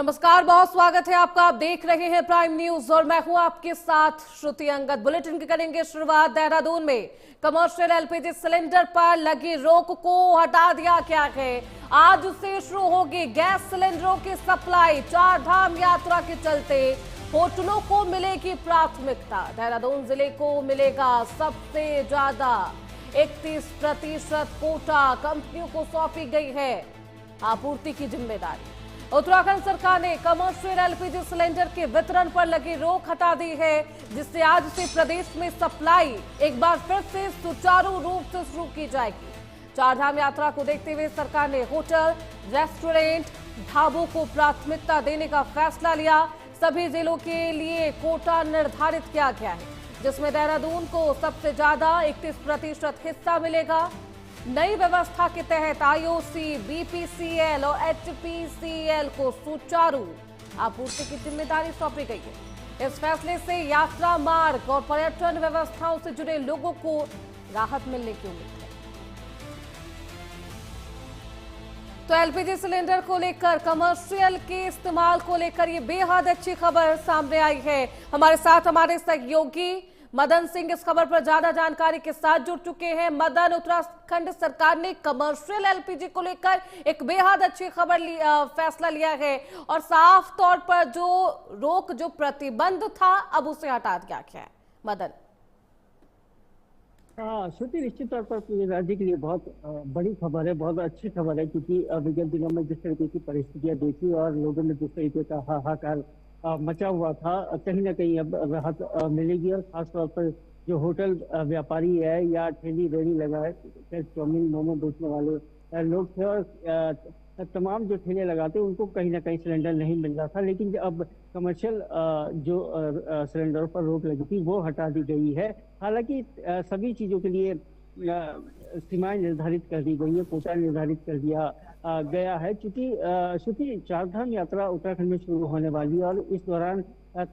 नमस्कार, बहुत स्वागत है आपका। आप देख रहे हैं प्राइम न्यूज और मैं हूं आपके साथ श्रुति अंगद। बुलेटिन की करेंगे शुरुआत। देहरादून में कमर्शियल एलपीजी सिलेंडर पर लगी रोक को हटा दिया गया है। आज से शुरू होगी गैस सिलेंडरों की सप्लाई। चार धाम यात्रा के चलते होटलों को मिलेगी प्राथमिकता। देहरादून जिले को मिलेगा सबसे ज्यादा 31% कोटा। कंपनियों को सौंपी गई है आपूर्ति की जिम्मेदारी। उत्तराखंड सरकार ने कमर्शियल एलपीजी सिलेंडर के वितरण पर लगी रोक हटा दी है, जिससे आज से प्रदेश में सप्लाई एक बार फिर से सुचारू रूप से शुरू की जाएगी। चारधाम यात्रा को देखते हुए सरकार ने होटल, रेस्टोरेंट, ढाबों को प्राथमिकता देने का फैसला लिया। सभी जिलों के लिए कोटा निर्धारित किया गया है, जिसमें देहरादून को सबसे ज्यादा 31% हिस्सा मिलेगा। नई व्यवस्था के तहत आईओसी, बीपीसीएल और एचपीसीएल को सुचारू आपूर्ति की जिम्मेदारी सौंपी गई है। इस फैसले से यात्रा मार्ग और पर्यटन व्यवस्थाओं से जुड़े लोगों को राहत मिलने की उम्मीद है। तो एलपीजी सिलेंडर को लेकर, कमर्शियल के इस्तेमाल को लेकर ये बेहद अच्छी खबर सामने आई है। हमारे साथ हमारे सहयोगी मदन सिंह इस खबर पर ज्यादा जानकारी के साथ जुड़ चुके हैं। मदन, उत्तराखंड सरकार ने कमर्शियल एलपीजी को लेकर एक बेहद अच्छी फैसला लिया है और साफ तौर पर जो प्रतिबंध था अब उसे हटा दिया गया है। मदन। श्रुति, निश्चित तौर पर पूरे राज्य के लिए बहुत बड़ी खबर है, बहुत अच्छी खबर है, क्योंकि विगत दिनों में जिस तरीके की परिस्थितियां देखी और लोगों ने जिस तरीके का हाहाकार मचा हुआ था, कहीं ना कहीं अब राहत मिलेगी। और खासतौर पर जो होटल व्यापारी है या ठेली रेडी लगाए, चाउमीन मोमो बेचने वाले लोग थे और तमाम जो ठेले लगाते उनको कहीं ना कहीं सिलेंडर नहीं मिल रहा था। लेकिन अब कमर्शियल जो सिलेंडरों पर रोक लगी थी वो हटा दी गई है। हालांकि सभी चीज़ों के लिए सीमाएं निर्धारित कर दी गई है, कोटा निर्धारित कर दिया गया है। चूंकि चारधाम यात्रा उत्तराखंड में शुरू होने वाली है और इस दौरान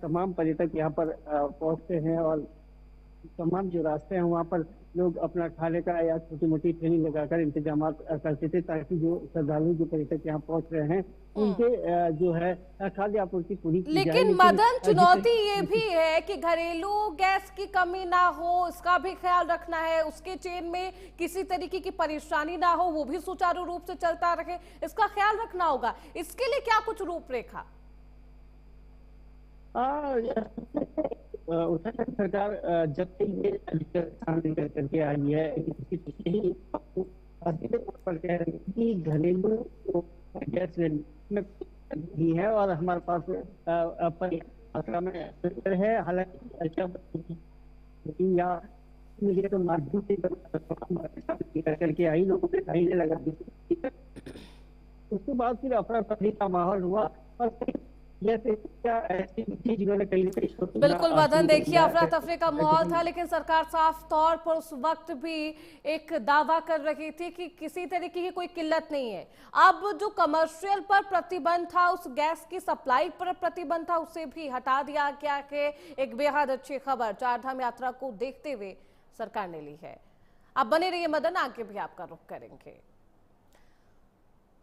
तमाम पर्यटक यहाँ पर पहुंचते हैं और तमाम जो रास्ते हैं वहाँ पर लोग अपना खाने का या छोटी मोटी ठेली लगाकर इंतजाम करते थे, ताकि जो श्रद्धालु जो पर्यटक यहाँ पहुंच रहे हैं उनके जो है खाद्य आपूर्ति पूरी की जाए। लेकिन मदन, चुनौती ये भी है कि घरेलू गैस की कमी ना हो, इसका भी ख्याल रखना है। उसके चेन में किसी तरीके की परेशानी ना हो, वो भी सुचारू रूप से चलता रहे, इसका ख्याल रखना होगा। इसके लिए क्या कुछ रूपरेखा? उत्तराखंड सरकार जब से ये सामने करके आई है कि घरेलू गैस भी है और हमारे पास मात्रा में है। हालांकि या मीडिया के माध्यम से करके आई, लोगों के लाइनें लगा दी। उसके बाद फिर अफरा तफरी का माहौल हुआ और बिल्कुल मदन, देखिए अफरा तफरी का माहौल था, लेकिन सरकार साफ तौर पर उस वक्त भी एक दावा कर रही थी कि किसी तरीके की कोई किल्लत नहीं है। अब जो कमर्शियल पर प्रतिबंध था, उस गैस की सप्लाई पर प्रतिबंध था, उसे भी हटा दिया गया है। एक बेहद अच्छी खबर चारधाम यात्रा को देखते हुए सरकार ने ली है। अब बने रहिए मदन, आगे भी आपका रुख करेंगे।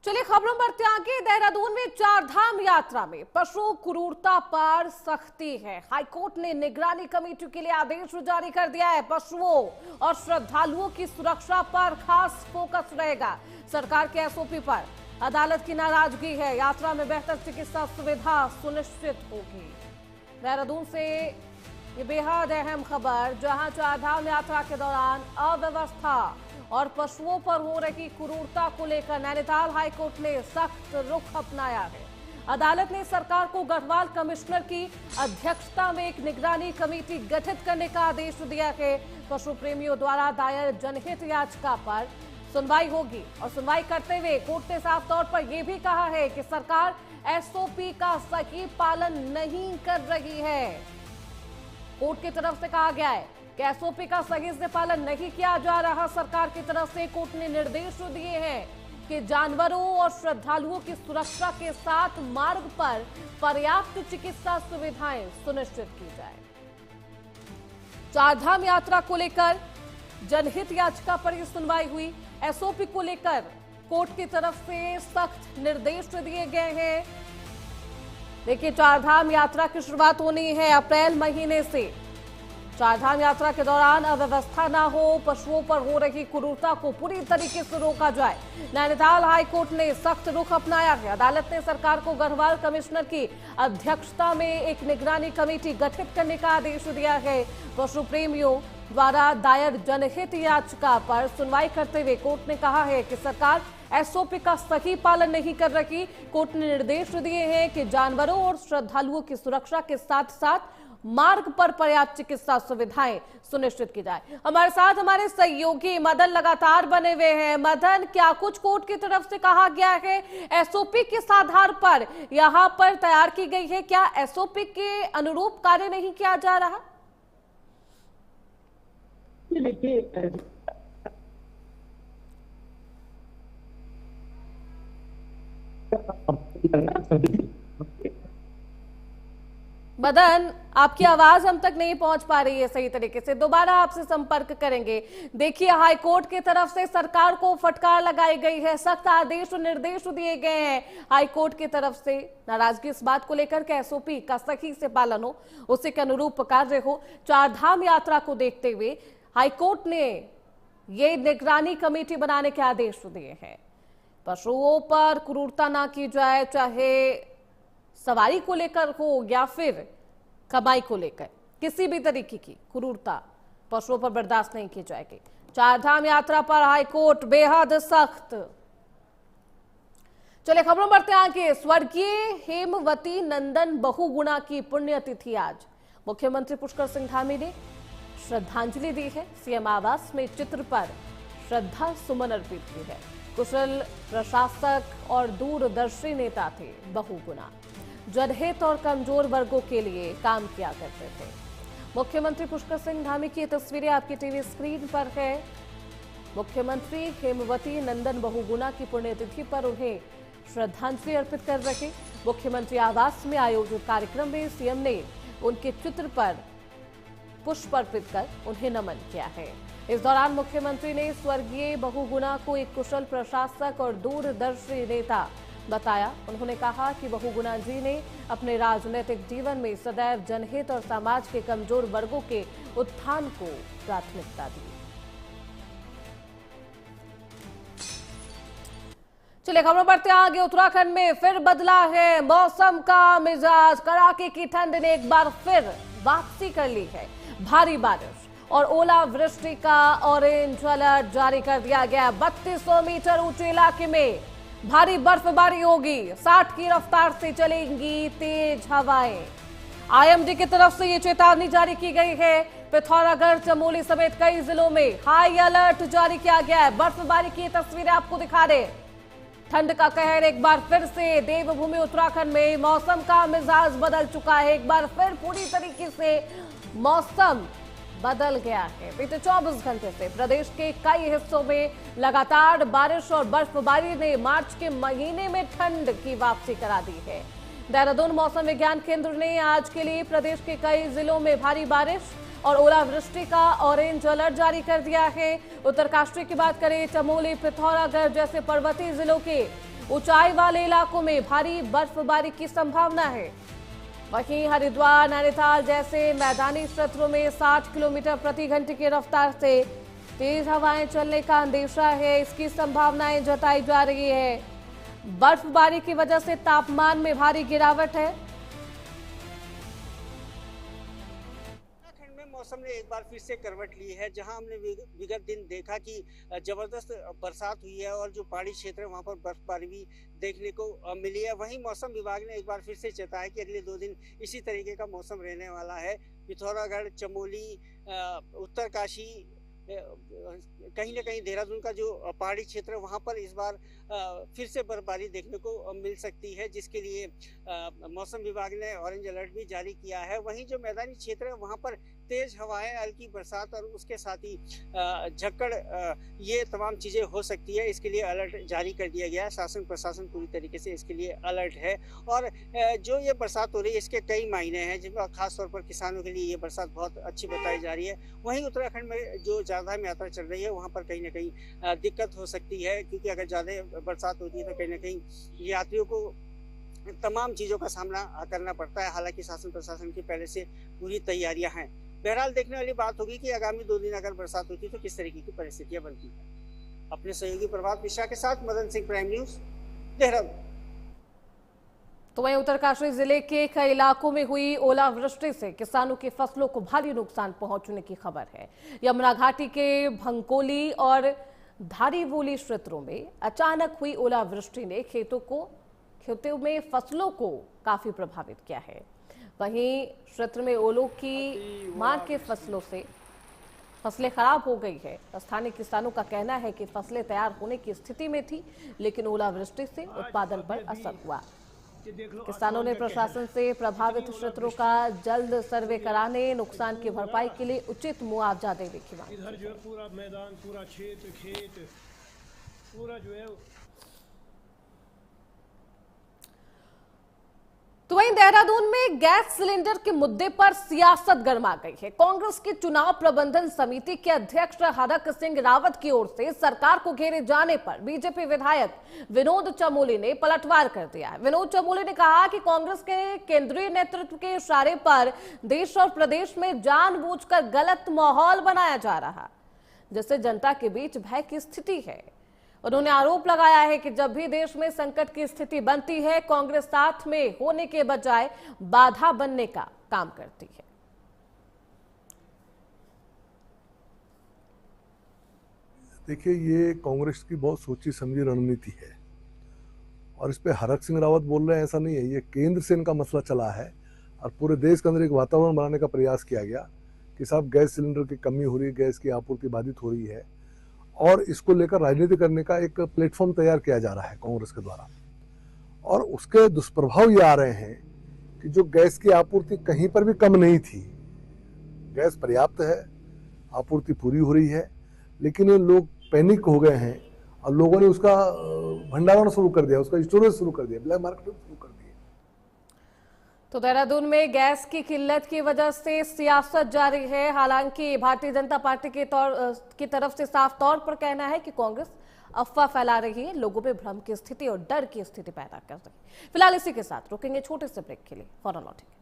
चलिए खबरों बढ़ते आगे। देहरादून में चारधाम यात्रा में पशु क्रूरता पर सख्ती है। हाईकोर्ट ने निगरानी कमेटी के लिए आदेश जारी कर दिया है। पशुओं और श्रद्धालुओं की सुरक्षा पर खास फोकस रहेगा। सरकार के एसओपी पर अदालत की नाराजगी है। यात्रा में बेहतर चिकित्सा सुविधा सुनिश्चित होगी। देहरादून से ये बेहद अहम खबर, जहां चारधाम यात्रा के दौरान अव्यवस्था और पशुओं पर हो रही क्रूरता को लेकर नैनीताल हाईकोर्ट ने सख्त रुख अपनाया है। अदालत ने सरकार को गढ़वाल कमिश्नर की अध्यक्षता में एक निगरानी कमेटी गठित करने का आदेश दिया है। पशु प्रेमियों द्वारा दायर जनहित याचिका पर सुनवाई होगी और सुनवाई करते हुए कोर्ट ने साफ तौर पर यह भी कहा है कि सरकार एसओपी का सही पालन नहीं कर रही है। कोर्ट की तरफ से कहा गया है कि एसओपी का सही से पालन नहीं किया जा रहा। सरकार की तरफ से कोर्ट ने निर्देश दिए हैं कि जानवरों और श्रद्धालुओं की सुरक्षा के साथ मार्ग पर पर्याप्त चिकित्सा सुविधाएं सुनिश्चित की जाए। चारधाम यात्रा को लेकर जनहित याचिका पर यह सुनवाई हुई। एसओपी को लेकर कोर्ट की तरफ से सख्त निर्देश दिए गए हैं। देखिए, चारधाम यात्रा की शुरुआत होनी है अप्रैल महीने से। चारधाम यात्रा के दौरान अव्यवस्था ना हो, पशुओं पर हो रही क्रूरता को पूरी तरीके से रोका जाए। नैनीताल हाईकोर्ट ने सख्त रुख अपनाया है। अदालत ने सरकार को गढ़वाल कमिश्नर की अध्यक्षता में एक निगरानी कमेटी गठित करने का आदेश दिया है। पशु प्रेमियों द्वारा दायर जनहित याचिका पर सुनवाई करते हुए कोर्ट ने कहा है कि सरकार एसओपी का सही पालन नहीं कर रही। कोर्ट ने निर्देश दिए हैं कि जानवरों और श्रद्धालुओं की सुरक्षा के साथ साथ मार्ग पर पर्याप्त चिकित्सा सुविधाएं सुनिश्चित की जाए। हमारे साथ हमारे सहयोगी मदन लगातार बने हुए हैं। मदन, क्या कुछ कोर्ट की तरफ से कहा गया है? एसओपी किस आधार पर यहां पर तैयार की गई है? क्या एसओपी के अनुरूप कार्य नहीं किया जा रहा? देखिए, मदन, आपकी आवाज हम तक नहीं पहुंच पा रही है सही तरीके से। दोबारा आपसे संपर्क करेंगे। देखिए, हाईकोर्ट की तरफ से सरकार को फटकार लगाई गई है, सख्त आदेश और निर्देश दिए गए हैं हाईकोर्ट की तरफ से। नाराजगी इस बात को लेकर के एसओपी का सही से पालन हो, उसी के अनुरूप कार्य हो। चारधाम यात्रा को देखते हुए हाईकोर्ट ने ये निगरानी कमेटी बनाने के आदेश दिए हैं। पशुओं पर क्रूरता ना की जाए, चाहे सवारी को लेकर हो या फिर कमाई को लेकर, किसी भी तरीके की क्रूरता पशुओं पर बर्दाश्त नहीं की जाएगी। चारधाम यात्रा पर हाईकोर्ट बेहद सख्त। चलिए खबरों बढ़ते हैं आगे। स्वर्गीय हेमवती नंदन बहुगुणा की पुण्यतिथि आज। मुख्यमंत्री पुष्कर सिंह धामी ने श्रद्धांजलि दी है। सीएम आवास में चित्र पर श्रद्धा सुमन अर्पित की है। कुशल प्रशासक और दूरदर्शी नेता थे बहुगुणा। जनहित और कमजोर वर्गों के लिए काम किया करते थे। मुख्यमंत्री पुष्कर सिंह धामी की तस्वीरें आपकी टीवी स्क्रीन पर है। मुख्यमंत्री हेमवती नंदन बहुगुणा की पुण्यतिथि पर उन्हें श्रद्धांजलि अर्पित कर रहे। मुख्यमंत्री आवास में आयोजित कार्यक्रम में सीएम ने उनके चित्र पर पुष्प अर्पित कर उन्हें नमन किया है। इस दौरान मुख्यमंत्री ने स्वर्गीय बहुगुणा को एक कुशल प्रशासक और दूरदर्शी नेता बताया। उन्होंने कहा कि बहुगुणा जी ने अपने राजनीतिक जीवन में सदैव जनहित और समाज के कमजोर वर्गों के उत्थान को प्राथमिकता दी। चलिए खबरों बढ़ते आगे। उत्तराखंड में फिर बदला है मौसम का मिजाज। कड़ाके की ठंड ने एक बार फिर वापसी कर ली है। भारी बारिश और ओलावृष्टि का ऑरेंज अलर्ट जारी कर दिया गया। 3200 मीटर ऊंचे इलाके में भारी बर्फबारी होगी। 60 की रफ्तार से चलेंगी तेज हवाएं। आईएमडी की तरफ से ये चेतावनी जारी की गई है। पिथौरागढ़, चमोली समेत कई जिलों में हाई अलर्ट जारी किया गया है। बर्फबारी की तस्वीरें आपको दिखा रहे। ठंड का कहर एक बार फिर से। देवभूमि उत्तराखंड में मौसम का मिजाज बदल चुका है। एक बार फिर पूरी तरीके से मौसम बदल गया है। बीते 24 घंटे से प्रदेश के कई हिस्सों में लगातार बारिश और बर्फबारी ने मार्च के महीने में ठंड की वापसी करा दी है। देहरादून मौसम विज्ञान केंद्र ने आज के लिए प्रदेश के कई जिलों में भारी बारिश और ओलावृष्टि का ऑरेंज अलर्ट जारी कर दिया है। उत्तरकाशी की बात करें, चमोली, पिथौरागढ़ जैसे पर्वतीय जिलों के ऊंचाई वाले इलाकों में भारी बर्फबारी की संभावना है। वहीं हरिद्वार, नैनीताल जैसे मैदानी क्षेत्रों में 60 किलोमीटर प्रति घंटे की रफ्तार से तेज हवाएं चलने का अंदेशा है। इसकी संभावनाएं जताई जा रही है। बर्फबारी की वजह से तापमान में भारी गिरावट है। मौसम ने एक बार फिर से करवट ली है। जहां हमने विगत दिन देखा कि जबरदस्त बरसात हुई है और जो पहाड़ी क्षेत्र है वहां पर बर्फबारी भी देखने को मिली है। वहीं मौसम विभाग ने एक बार फिर से चेताया कि अगले 2 दिन इसी तरीके का मौसम रहने वाला है। पिथौरागढ़, चमोली, उत्तरकाशी, कहीं ना कहीं देहरादून का जो पहाड़ी क्षेत्र है वहां पर इस बार फिर से बर्फबारी देखने को मिल सकती है, जिसके लिए मौसम विभाग ने ऑरेंज अलर्ट भी जारी किया है। वहीं जो मैदानी क्षेत्र है वहां पर तेज हवाएं, हल्की बरसात और उसके साथ ही झक्कड़, ये तमाम चीजें हो सकती है। इसके लिए अलर्ट जारी कर दिया गया है। शासन प्रशासन पूरी तरीके से इसके लिए अलर्ट है। और जो ये बरसात हो रही है इसके कई मायने हैं, जिनका खासतौर पर किसानों के लिए ये बरसात बहुत अच्छी बताई जा रही है। वहीं उत्तराखंड में जो चारधाम यात्रा चल रही है वहाँ पर कहीं ना कहीं दिक्कत हो सकती है, क्योंकि अगर ज़्यादा बरसात होती है तो कहीं ना कहीं यात्रियों को तमाम चीजों का सामना करना पड़ता है। हालांकि शासन प्रशासन की पहले से पूरी तैयारियां हैं। बहरहाल देखने वाली बात होगी कि आगामी 2 दिन अगर बरसात होती तो किस तरीके की परिस्थितियां बनती है। अपने सहयोगी प्रभात मिश्रा के साथ मदन सिंह, प्राइम न्यूज, देहरादून। तो वहीं उत्तरकाशी जिले के कई इलाकों में हुई ओलावृष्टि से किसानों की फसलों को भारी नुकसान पहुंचने की खबर है। यमुना घाटी के भंकोली और धारीवोली क्षेत्रों में अचानक हुई ओलावृष्टि ने खेतों में फसलों को काफी प्रभावित किया है। वहीं क्षेत्र में ओलों की मार के फसलें खराब हो गई है। स्थानीय किसानों का कहना है कि फसलें तैयार होने की स्थिति में थी, लेकिन ओलावृष्टि से उत्पादन पर असर हुआ। किसानों ने प्रशासन से प्रभावित क्षेत्रों का जल्द सर्वे कराने, नुकसान की भरपाई के लिए उचित मुआवजा देने की मांग। इधर जो है पूरा मैदान, पूरा क्षेत्र, खेत पूरा जो है। तो वहीं देहरादून में गैस सिलेंडर के मुद्दे पर सियासत गर्मा गई है। कांग्रेस की चुनाव प्रबंधन समिति के अध्यक्ष हरक सिंह रावत की ओर से सरकार को घेरे जाने पर बीजेपी विधायक विनोद चमोली ने पलटवार कर दिया है। विनोद चमोली ने कहा कि कांग्रेस के केंद्रीय नेतृत्व के इशारे पर देश और प्रदेश में जानबूझकर गलत माहौल बनाया जा रहा, जिससे जनता के बीच भय की स्थिति है। उन्होंने आरोप लगाया है कि जब भी देश में संकट की स्थिति बनती है, कांग्रेस साथ में होने के बजाय बाधा बनने का काम करती है। देखिए, ये कांग्रेस की बहुत सोची समझी रणनीति है और इस पे हरक सिंह रावत बोल रहे हैं ऐसा नहीं है। ये केंद्र से इनका मसला चला है और पूरे देश के अंदर एक वातावरण बनाने का प्रयास किया गया कि साहब गैस सिलेंडर की कमी हो रही है, गैस की आपूर्ति बाधित हो रही है और इसको लेकर राजनीति करने का एक प्लेटफॉर्म तैयार किया जा रहा है कांग्रेस के द्वारा। और उसके दुष्प्रभाव ये आ रहे हैं कि जो गैस की आपूर्ति कहीं पर भी कम नहीं थी, गैस पर्याप्त है, आपूर्ति पूरी हो रही है, लेकिन ये लोग पैनिक हो गए हैं और लोगों ने उसका भंडारण शुरू कर दिया, उसका स्टोरेज शुरू कर दिया, ब्लैक मार्केट शुरू कर दिया। तो देहरादून में गैस की किल्लत की वजह से सियासत जारी है। हालांकि भारतीय जनता पार्टी की तरफ से साफ तौर पर कहना है कि कांग्रेस अफवाह फैला रही है, लोगों में भ्रम की स्थिति और डर की स्थिति पैदा कर रही है। फिलहाल इसी के साथ रुकेंगे छोटे से ब्रेक के लिए, फौरन लौटेंगे।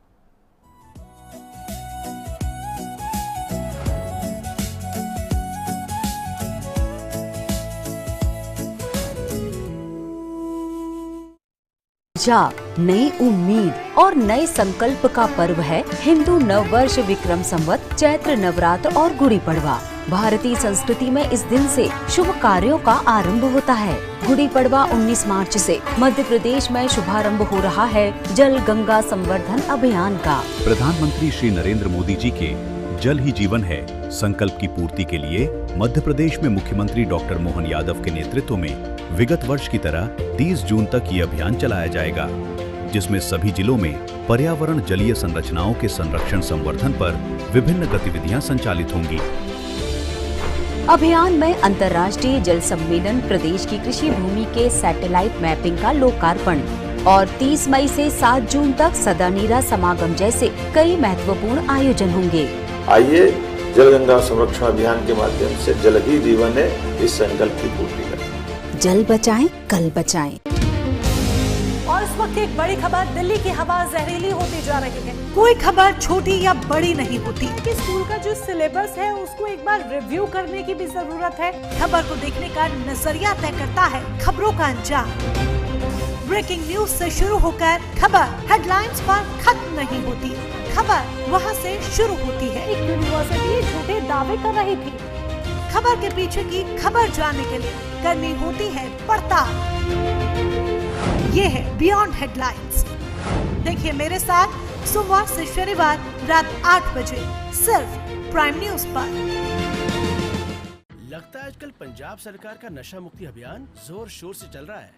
नई उम्मीद और नए संकल्प का पर्व है हिंदू नववर्ष विक्रम संवत, चैत्र नवरात्र और गुड़ी पड़वा। भारतीय संस्कृति में इस दिन से शुभ कार्यों का आरंभ होता है। गुड़ी पड़वा 19 मार्च से मध्य प्रदेश में शुभारंभ हो रहा है जल गंगा संवर्धन अभियान का। प्रधानमंत्री श्री नरेंद्र मोदी जी के जल ही जीवन है संकल्प की पूर्ति के लिए मध्य प्रदेश में मुख्यमंत्री डॉक्टर मोहन यादव के नेतृत्व में विगत वर्ष की तरह 30 जून तक ये अभियान चलाया जाएगा, जिसमें सभी जिलों में पर्यावरण जलीय संरचनाओं के संरक्षण संवर्धन पर विभिन्न गतिविधियां संचालित होंगी। अभियान में अंतर्राष्ट्रीय जल सम्मेलन, प्रदेश की कृषि भूमि के सैटेलाइट मैपिंग का लोकार्पण और 30 मई से 7 जून तक सदानीरा समागम जैसे कई महत्वपूर्ण आयोजन होंगे। आइए जलगंगा संरक्षण अभियान के माध्यम से जल ही जीवन है इस संकल्प की पूर्ति करें। जल बचाएं, कल बचाएं। और इस वक्त एक बड़ी खबर, दिल्ली की हवा जहरीली होती जा रही है। कोई खबर छोटी या बड़ी नहीं होती कि स्कूल का जो सिलेबस है उसको एक बार रिव्यू करने की भी जरूरत है। खबर को देखने का नजरिया तय करता है खबरों का अंजाम। ब्रेकिंग न्यूज से शुरू होकर खबर हेडलाइंस पर खत्म नहीं होती, खबर वहाँ से शुरू होती है। एक यूनिवर्सिटी झूठे दावे कर रही थी। खबर के पीछे की खबर जानने के लिए करनी होती है पड़ताल। ये है बियॉन्ड हेडलाइंस। देखिए मेरे साथ सोमवार से शनिवार रात 8 बजे सिर्फ प्राइम न्यूज पर। लगता है आजकल पंजाब सरकार का नशा मुक्ति अभियान जोर शोर से चल रहा है।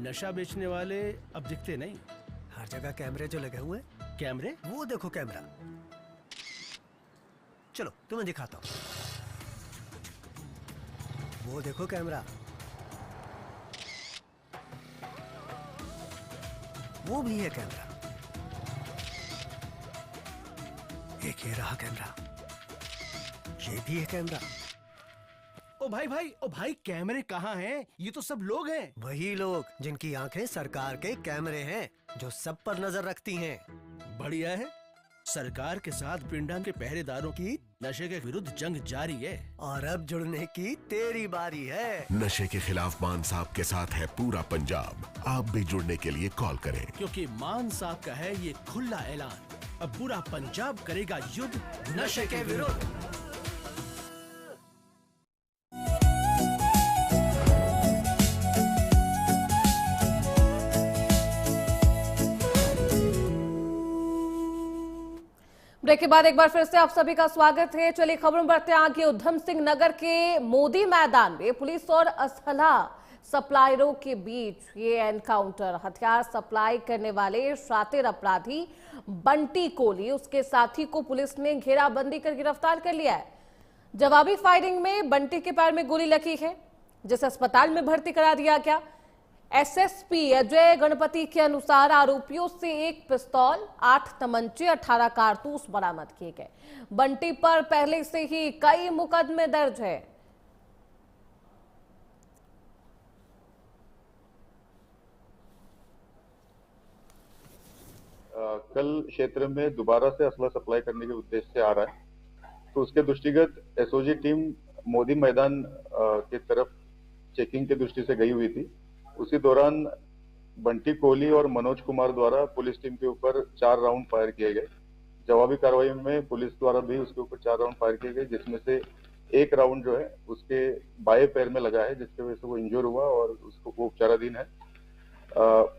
नशा बेचने वाले अब दिखते नहीं। हर जगह कैमरे जो लगे हुए। कैमरे? वो देखो कैमरा। चलो तुम्हें दिखाता हूँ। वो देखो कैमरा। वो भी है कैमरा। एक ये रहा कैमरा। ये भी है कैमरा। ओ भाई कैमरे कहाँ हैं? ये तो सब लोग हैं। वही लोग जिनकी आंखें सरकार के कैमरे हैं। जो सब पर नजर रखती हैं। बढ़िया है। सरकार के साथ पिंडा के पहरेदारों की नशे के विरुद्ध जंग जारी है और अब जुड़ने की तेरी बारी है। नशे के खिलाफ मान साहब के साथ है पूरा पंजाब। आप भी जुड़ने के लिए कॉल करें, क्योंकि मान साहब का है ये खुला ऐलान, अब पूरा पंजाब करेगा युद्ध नशे के विरुद्ध। ब्रेक के बाद एक बार फिर से आप सभी का स्वागत है। चलिए खबरों में बढ़ते हैं आगे। उधम सिंह नगर के मोदी मैदान में पुलिस और असला सप्लायरों के बीच ये एनकाउंटर। हथियार सप्लाई करने वाले शातिर अपराधी बंटी कोली, उसके साथी को पुलिस ने घेराबंदी कर गिरफ्तार कर लिया है। जवाबी फायरिंग में बंटी के पैर में गोली लगी है, जिसे अस्पताल में भर्ती करा दिया गया। एसएसपी अजय गणपति के अनुसार आरोपियों से एक पिस्तौल, 8 तमंचे, 18 कारतूस बरामद किए गए। बंटी पर पहले से ही कई मुकदमे दर्ज है। कल क्षेत्र में दोबारा से असला सप्लाई करने के उद्देश्य से आ रहा है, तो उसके दृष्टिगत एसओजी टीम मोदी मैदान की तरफ चेकिंग की दृष्टि से गई हुई थी। उसी दौरान बंटी कोहली और मनोज कुमार द्वारा पुलिस टीम के ऊपर 4 राउंड फायर किए गए। जवाबी कार्रवाई में पुलिस द्वारा भी उसके ऊपर 4 राउंड फायर किए गए, जिसमें से एक राउंड जो है उसके बाएं पैर में लगा है, जिसकी वजह से वो इंजोर हुआ और उसको वो उपचाराधीन है।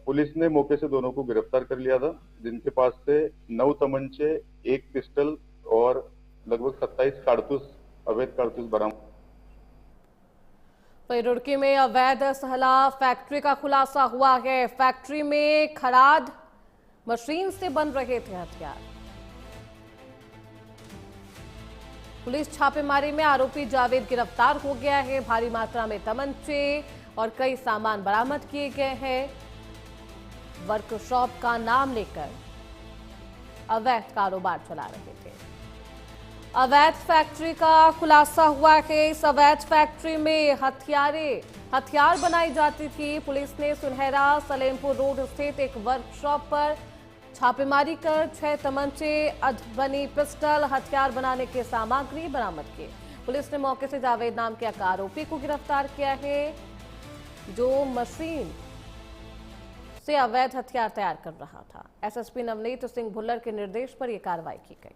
पुलिस ने मौके से दोनों को गिरफ्तार कर लिया था, जिनके पास से 9 तमंचे, 1 पिस्टल और लगभग 27 कारतूस, अवैध कारतूस बरामद। रुड़की में अवैध असला फैक्ट्री का खुलासा हुआ है। फैक्ट्री में खराद मशीन से बन रहे थे हथियार। पुलिस छापेमारी में आरोपी जावेद गिरफ्तार हो गया है। भारी मात्रा में तमंचे और कई सामान बरामद किए गए हैं। वर्कशॉप का नाम लेकर अवैध कारोबार चला रहे थे। अवैध फैक्ट्री का खुलासा हुआ है। इस अवैध फैक्ट्री में हथियार बनाई जाती थी। पुलिस ने सुनहरा सलेमपुर रोड स्थित एक वर्कशॉप पर छापेमारी कर 6 तमंचे, अधबनी पिस्टल, हथियार बनाने के सामग्री बरामद किए। पुलिस ने मौके से जावेद नाम के एक आरोपी को गिरफ्तार किया है, जो मशीन से अवैध हथियार तैयार कर रहा था। एसएसपी नवनीत सिंह भुल्लर के निर्देश पर यह कार्रवाई की गई।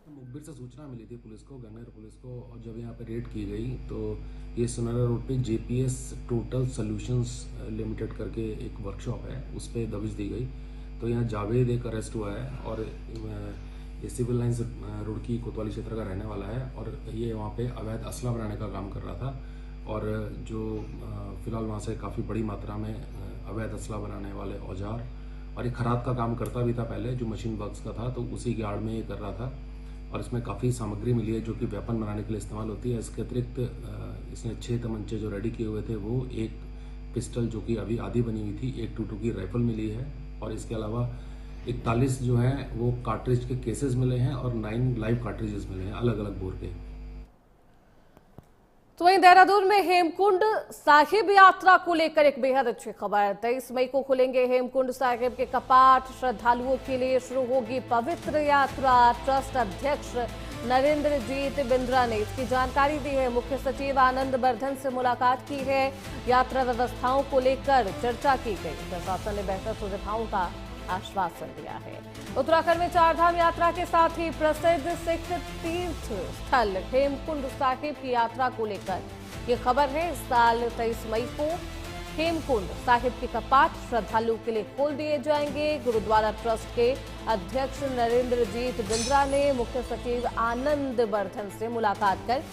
मुखबिर से सूचना मिली थी पुलिस को, गन्नर पुलिस को, और जब यहाँ पे रेड की गई तो ये सुनहरा रोड पे जेपीएस टोटल सॉल्यूशंस लिमिटेड करके एक वर्कशॉप है, उस पर दबिश दी गई। तो यहाँ जावेद एक अरेस्ट हुआ है और ये सिविल लाइन्स रुड़की कोतवाली क्षेत्र का रहने वाला है और ये वहाँ पे अवैध असला बनाने का काम कर रहा था। और जो फिलहाल वहाँ से काफ़ी बड़ी मात्रा में अवैध असला बनाने वाले औजार और एक खराद का काम करता भी था पहले, जो मशीन वर्क्स का था, तो उसी की आड़ में ये कर रहा था। और इसमें काफ़ी सामग्री मिली है जो कि वेपन बनाने के लिए इस्तेमाल होती है। इसके अतिरिक्त इसने 6 तमंचे जो रेडी किए हुए थे, वो एक पिस्टल जो कि अभी आधी बनी हुई थी, एक 22 की राइफल मिली है और इसके अलावा 41 जो है वो कार्ट्रिज के केसेस मिले हैं और 9 लाइव कार्ट्रिजेस मिले हैं अलग अलग बोर के। तो वहीं देहरादून में हेमकुंड साहिब यात्रा को लेकर एक बेहद अच्छी खबर। 23 मई को खुलेंगे हेमकुंड साहिब के कपाट। श्रद्धालुओं के लिए शुरू होगी पवित्र यात्रा। ट्रस्ट अध्यक्ष नरेंद्र जीत बिंद्रा ने इसकी जानकारी दी है। मुख्य सचिव आनंद वर्धन से मुलाकात की है। यात्रा व्यवस्थाओं को लेकर चर्चा की गई। प्रशासन ने बेहतर सुविधाओं का आश्वासन दिया है। उत्तराखंड में 4 धाम यात्रा के साथ ही प्रसिद्ध सिख तीर्थ स्थल हेमकुंड साहिब की यात्रा को लेकर ये खबर है। इस साल 23 मई को हेमकुंड साहिब के कपाट श्रद्धालुओं के लिए खोल दिए जाएंगे। गुरुद्वारा ट्रस्ट के अध्यक्ष नरेंद्र जीत बिंद्रा ने मुख्य सचिव आनंद वर्धन से मुलाकात कर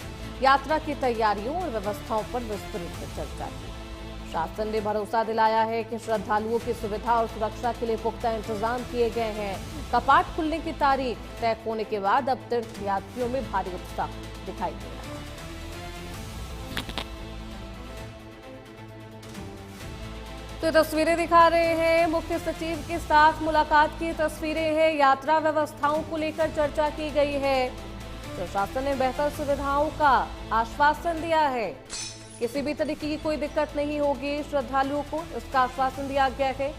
यात्रा की तैयारियों और व्यवस्थाओं पर विस्तृत चर्चा की। शासन ने भरोसा दिलाया है कि श्रद्धालुओं की सुविधा और सुरक्षा के लिए पुख्ता इंतजाम किए गए हैं। कपाट खुलने की तारीख तय होने के बाद अब तीर्थ यात्रियों में भारी उत्साह दिखाई दे रहा है। तो तस्वीरें दिखा रहे हैं मुख्य सचिव के साथ मुलाकात की तस्वीरें हैं। यात्रा व्यवस्थाओं को लेकर चर्चा की गई है। प्रशासन ने बेहतर सुविधाओं का आश्वासन दिया है। किसी भी तरीके की कोई दिक्कत नहीं होगी श्रद्धालुओं को, इसका आश्वासन दिया गया है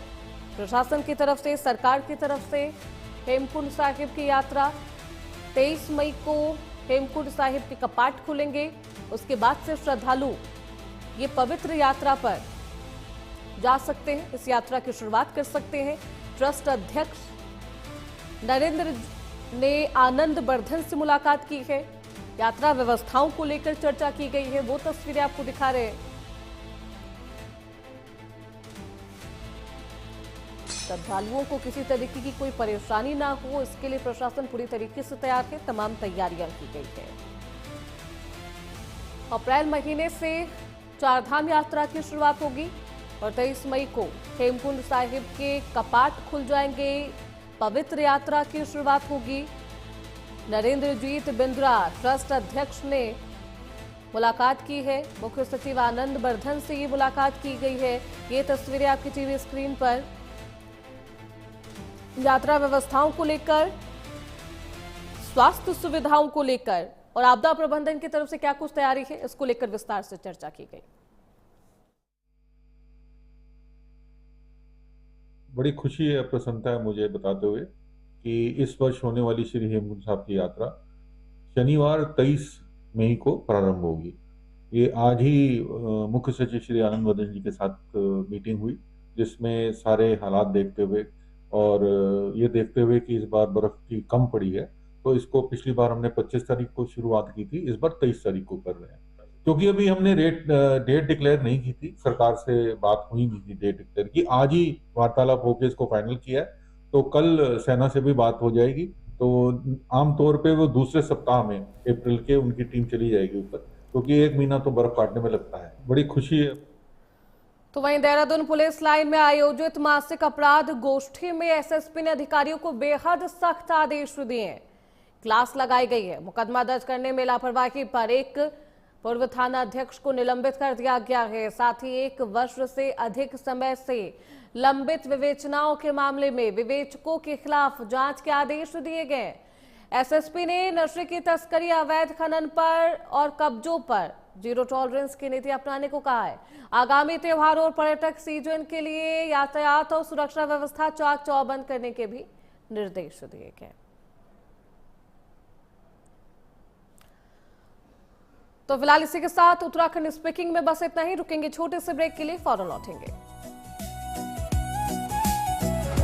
प्रशासन की तरफ से, सरकार की तरफ से। हेमकुंड साहिब की यात्रा 23 मई को हेमकुंड साहिब के कपाट खुलेंगे। उसके बाद से श्रद्धालु ये पवित्र यात्रा पर जा सकते हैं, इस यात्रा की शुरुआत कर सकते हैं। ट्रस्ट अध्यक्ष नरेंद्र ने आनंद वर्धन से मुलाकात की है, यात्रा व्यवस्थाओं को लेकर चर्चा की गई है, वो तस्वीरें आपको दिखा रहे हैं। श्रद्धालुओं को किसी तरीके की कोई परेशानी ना हो, इसके लिए प्रशासन पूरी तरीके से तैयार है, तमाम तैयारियां की गई है। अप्रैल महीने से चारधाम यात्रा की शुरुआत होगी और 23 मई को हेमकुंड साहिब के कपाट खुल जाएंगे, पवित्र यात्रा की शुरुआत होगी। नरेंद्रजीत बिंद्रा ट्रस्ट अध्यक्ष ने मुलाकात की है, मुख्य सचिव आनंद वर्धन से ये मुलाकात की गई है। ये तस्वीरें आपकी टीवी स्क्रीन पर यात्रा व्यवस्थाओं को लेकर, स्वास्थ्य सुविधाओं को लेकर और आपदा प्रबंधन की तरफ से क्या कुछ तैयारी है, इसको लेकर विस्तार से चर्चा की गई। बड़ी खुशी है, प्रसन्नता है मुझे बताते हुए कि इस वर्ष होने वाली श्री हेमकुंड साहिब की यात्रा शनिवार 23 मई को प्रारंभ होगी। ये आज ही मुख्य सचिव श्री आनंद वर्धन जी के साथ मीटिंग हुई, जिसमें सारे हालात देखते हुए और ये देखते हुए कि इस बार बर्फ की कम पड़ी है, तो इसको पिछली बार हमने 25 तारीख को शुरुआत की थी, इस बार 23 तारीख को कर रहे हैं। क्योंकि अभी हमने डेट डिक्लेयर नहीं की थी, सरकार से बात हुई नहीं थी डेट डिक्लेयर की, आज ही वार्तालाप होकर इसको फाइनल किया है, तो कल सेना से भी बात हो जाएगी। तो आमतौर पे वो दूसरे सप्ताह में अप्रैल के उनकी टीम चली जाएगी ऊपर, क्योंकि 1 महीना तो बर्फ काटने में लगता है। बड़ी खुशी है। तो वहीं देहरादून पुलिस लाइन में आयोजित मासिक अपराध गोष्ठी में एसएसपी ने अधिकारियों को बेहद सख्त आदेश दिए हैं। क्लास लगाई गई है, मुकदमा दर्ज करने में लापरवाही पर एक पूर्व थाना अध्यक्ष को निलंबित कर दिया गया है। साथ ही 1 वर्ष से अधिक समय से लंबित विवेचनाओं के मामले में विवेचकों के खिलाफ जांच के आदेश दिए गए। एसएसपी ने नशे की तस्करी, अवैध खनन पर और कब्जों पर जीरो टॉलरेंस की नीति अपनाने को कहा है। आगामी त्योहारों और पर्यटक सीजन के लिए यातायात और सुरक्षा व्यवस्था चाक चौबंद करने के भी निर्देश दिए गए। तो फिलहाल इसी के साथ उत्तराखंड स्पीकिंग में बस इतना ही। रुकेंगे छोटे से ब्रेक के लिए, फौरन लौटेंगे।